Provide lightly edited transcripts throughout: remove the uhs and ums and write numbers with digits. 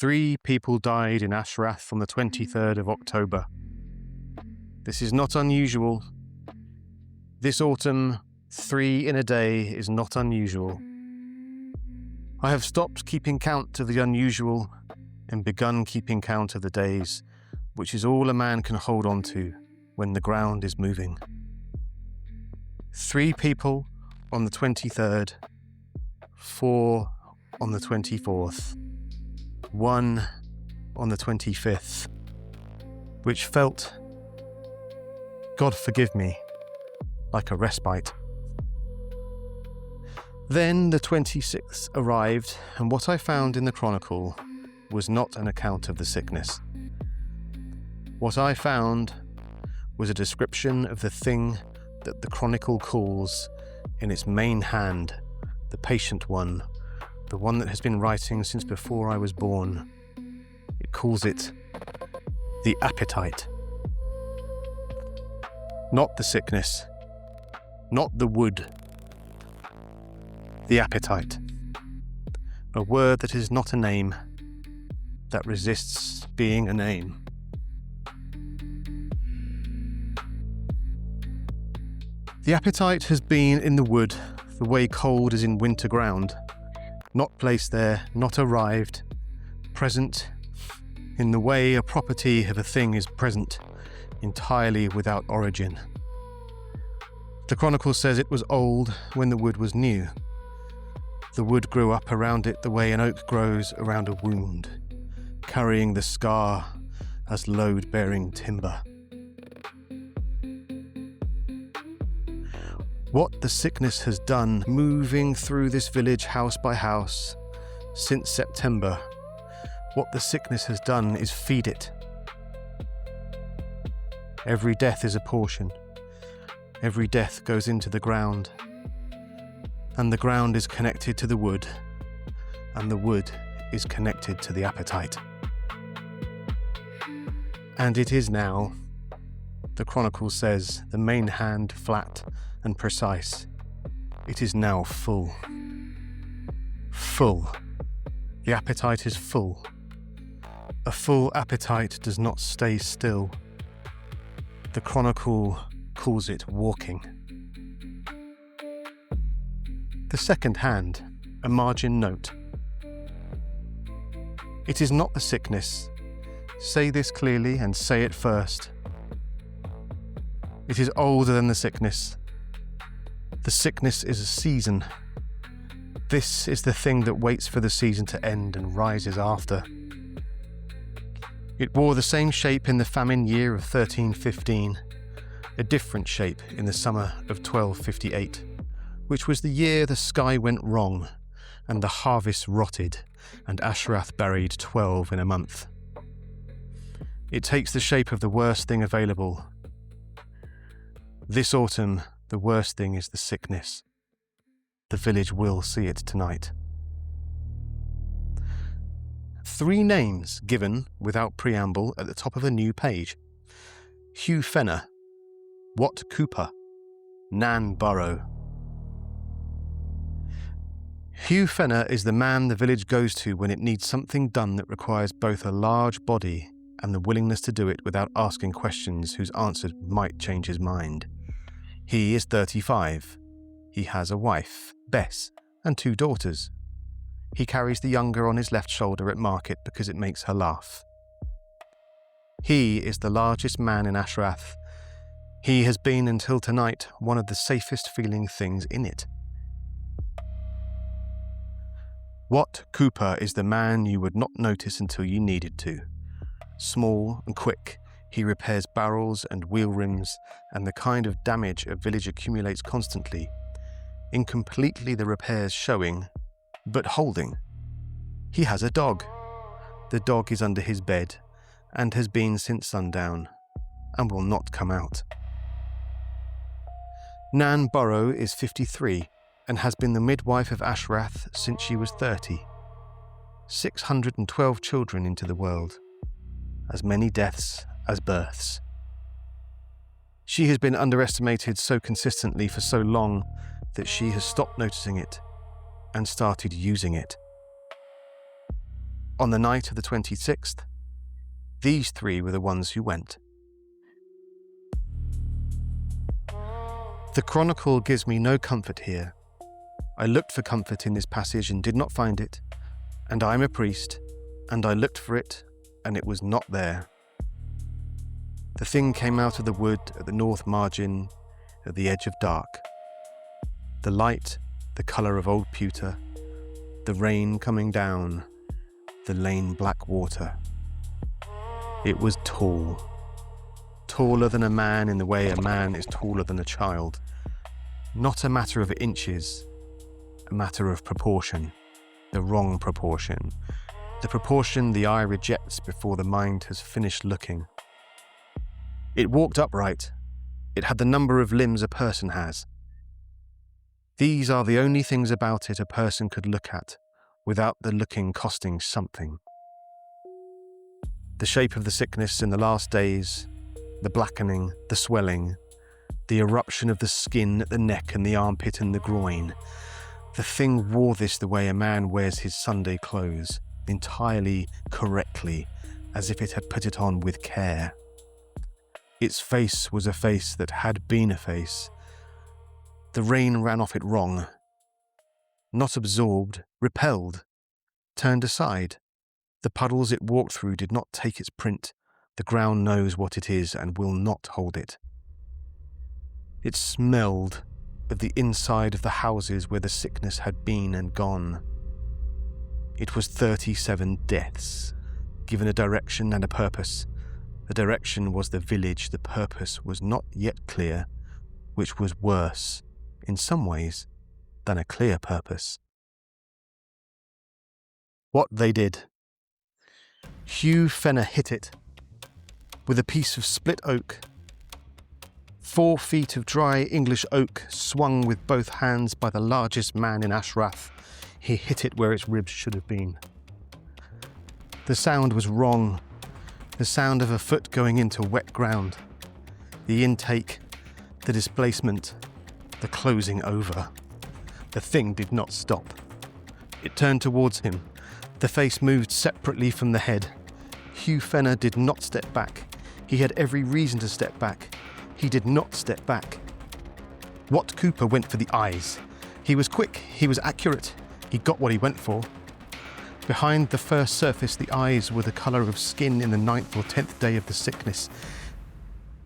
3 people died in Ashrath on the 23rd of October. This is not unusual. This autumn, 3 in a day is not unusual. I have stopped keeping count of the unusual and begun keeping count of the days, which is all a man can hold on to when the ground is moving. 3 people on the 23rd, 4 on the 24th, 1 on the 25th, which felt, God forgive me, like a respite. Then the 26th arrived, and what I found in the Chronicle was not an account of the sickness. What I found was a description of the thing that the Chronicle calls, in its main hand, the patient one, the one that has been writing since before I was born. It calls it the appetite. Not the sickness, not the wood. The appetite. A word that is not a name, that resists being a name. The appetite has been in the wood, the way cold is in winter ground. Not placed there, not arrived, present, in the way a property of a thing is present, entirely without origin. The Chronicle says it was old when the wood was new. The wood grew up around it the way an oak grows around a wound, carrying the scar as load-bearing timber. What the sickness has done moving through this village house by house since September, what the sickness has done is feed it. Every death is a portion. Every death goes into the ground. And the ground is connected to the wood, and the wood is connected to the appetite. And it is now, the Chronicle says, the main hand flat and precise. It is now full. Full. The appetite is full. A full appetite does not stay still. The Chronicle calls it walking. The second hand, a margin note. It is not the sickness. Say this clearly and say it first. It is older than the sickness. The sickness is a season. This is the thing that waits for the season to end and rises after. It wore the same shape in the famine year of 1315, a different shape in the summer of 1258, which was the year the sky went wrong and the harvest rotted and Ashrath buried 12 in a month. It takes the shape of the worst thing available. This autumn, the worst thing is the sickness. The village will see it tonight. 3 names given, without preamble, at the top of a new page. Hugh Fenner, Wat Cooper, Nan Burrow. Hugh Fenner is the man the village goes to when it needs something done that requires both a large body and the willingness to do it without asking questions whose answers might change his mind. He is 35. He has a wife, Bess, and 2 daughters. He carries the younger on his left shoulder at market because it makes her laugh. He is the largest man in Ashrath. He has been until tonight one of the safest feeling things in it. Wat Cooper is the man you would not notice until you needed to. Small and quick, he repairs barrels and wheel rims and the kind of damage a village accumulates constantly, incompletely the repairs showing, but holding. He has a dog. The dog is under his bed and has been since sundown and will not come out. Nan Burrow is 53 and has been the midwife of Ashrath since she was 30. 612 children into the world. As many deaths as births. She has been underestimated so consistently for so long that she has stopped noticing it and started using it. On the night of the 26th, these three were the ones who went. The Chronicle gives me no comfort here. I looked for comfort in this passage and did not find it, and I am a priest, and I looked for it, and it was not there. The thing came out of the wood at the north margin, at the edge of dark. The light, the colour of old pewter, the rain coming down, the lane black water. It was tall, taller than a man in the way a man is taller than a child. Not a matter of inches, a matter of proportion, the wrong proportion, the proportion the eye rejects before the mind has finished looking. It walked upright. It had the number of limbs a person has. These are the only things about it a person could look at, without the looking costing something. The shape of the sickness in the last days, the blackening, the swelling, the eruption of the skin at the neck and the armpit and the groin. The thing wore this the way a man wears his Sunday clothes, entirely correctly, as if it had put it on with care. Its face was a face that had been a face. The rain ran off it wrong. Not absorbed, repelled, turned aside. The puddles it walked through did not take its print. The ground knows what it is and will not hold it. It smelled of the inside of the houses where the sickness had been and gone. It was 37 deaths, given a direction and a purpose. The direction was the village, the purpose was not yet clear, which was worse, in some ways, than a clear purpose. What they did. Hugh Fenner hit it with a piece of split oak. 4 feet of dry English oak swung with both hands by the largest man in Ashrath. He hit it where its ribs should have been. The sound was wrong. The sound of a foot going into wet ground. The intake, the displacement, the closing over. The thing did not stop. It turned towards him. The face moved separately from the head. Hugh Fenner did not step back. He had every reason to step back. He did not step back. Wat Cooper went for the eyes. He was quick. He was accurate. He got what he went for. Behind the first surface, the eyes were the colour of skin in the 9th or 10th day of the sickness.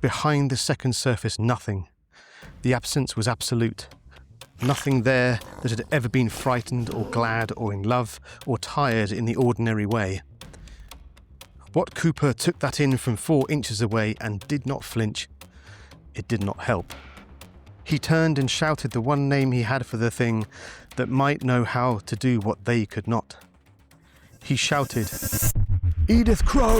Behind the second surface, nothing. The absence was absolute. Nothing there that had ever been frightened or glad or in love or tired in the ordinary way. Wat Cooper took that in from 4 inches away and did not flinch. It did not help. He turned and shouted the one name he had for the thing that might know how to do what they could not. He shouted, "Edith Crow!"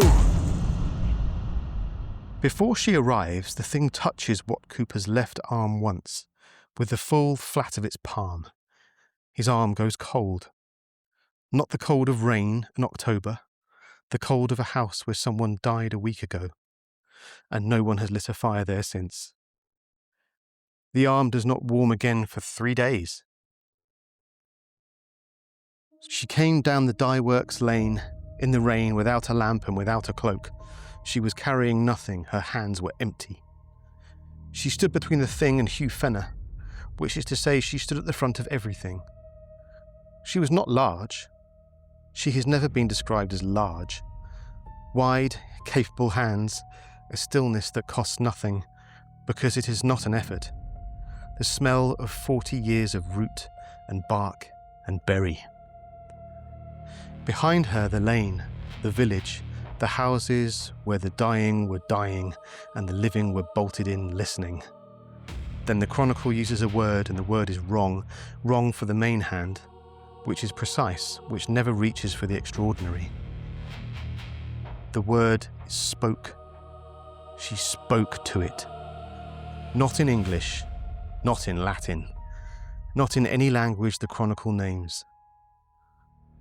Before she arrives, the thing touches Wat Cooper's left arm once, with the full flat of its palm. His arm goes cold. Not the cold of rain in October, the cold of a house where someone died a week ago, and no one has lit a fire there since. The arm does not warm again for 3 days. She came down the dye works lane, in the rain, without a lamp and without a cloak. She was carrying nothing, her hands were empty. She stood between the thing and Hugh Fenner, which is to say she stood at the front of everything. She was not large. She has never been described as large. Wide, capable hands, a stillness that costs nothing, because it is not an effort. The smell of 40 years of root and bark and berry. Behind her, the lane, the village, the houses where the dying were dying and the living were bolted in listening. Then the Chronicle uses a word, and the word is wrong. Wrong for the main hand, which is precise, which never reaches for the extraordinary. The word is spoke. She spoke to it. Not in English, not in Latin, not in any language the Chronicle names.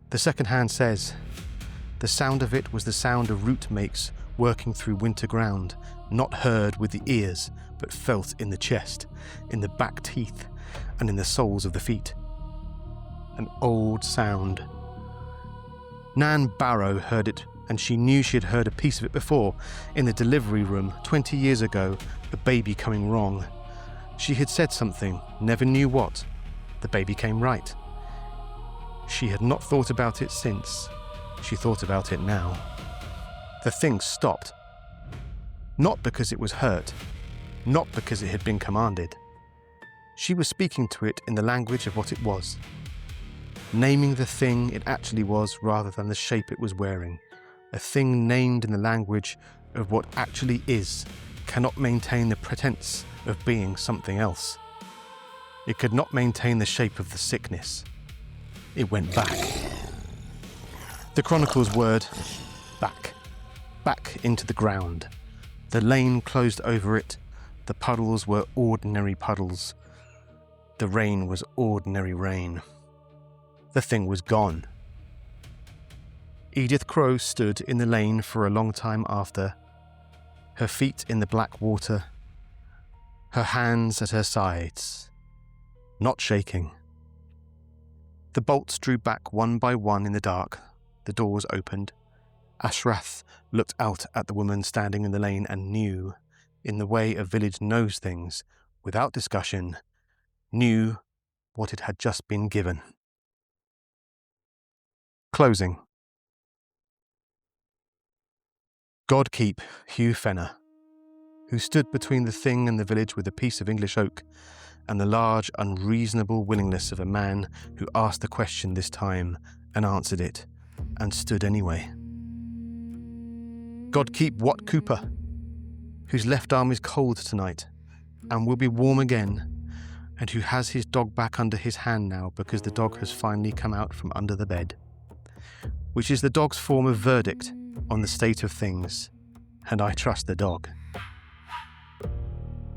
The second hand says, the sound of it was the sound a root makes working through winter ground, not heard with the ears, but felt in the chest, in the back teeth, and in the soles of the feet. An old sound. Nan Barrow heard it, and she knew she had heard a piece of it before, in the delivery room 20 years ago, the baby coming wrong. She had said something, never knew what. The baby came right. She had not thought about it since. She thought about it now. The thing stopped. Not because it was hurt, not because it had been commanded. She was speaking to it in the language of what it was, naming the thing it actually was rather than the shape it was wearing. A thing named in the language of what actually is cannot maintain the pretense of being something else. It could not maintain the shape of the sickness. It went back. The Chronicles word, back. Back into the ground. The lane closed over it. The puddles were ordinary puddles. The rain was ordinary rain. The thing was gone. Edith Crowe stood in the lane for a long time after, her feet in the black water, her hands at her sides, not shaking. The bolts drew back one by one in the dark. The doors opened. Ashrath looked out at the woman standing in the lane and knew, in the way a village knows things, without discussion, knew what it had just been given. Closing. God keep Hugh Fenner, who stood between the thing and the village with a piece of English oak, and the large, unreasonable willingness of a man who asked the question this time and answered it, and stood anyway. God keep Wat Cooper, whose left arm is cold tonight, and will be warm again, and who has his dog back under his hand now because the dog has finally come out from under the bed, which is the dog's form of verdict on the state of things, and I trust the dog.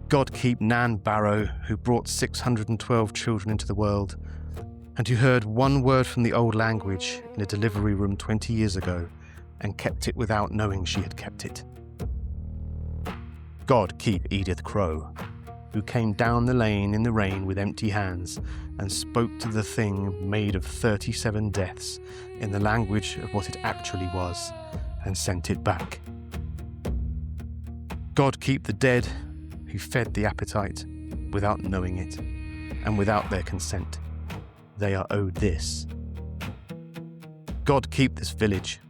God keep Nan Barrow, who brought 612 children into the world, and who heard one word from the old language in a delivery room 20 years ago, and kept it without knowing she had kept it. God keep Edith Crowe, who came down the lane in the rain with empty hands and spoke to the thing made of 37 deaths in the language of what it actually was, and sent it back. God keep the dead, who fed the appetite without knowing it, and without their consent. They are owed this. God keep this village,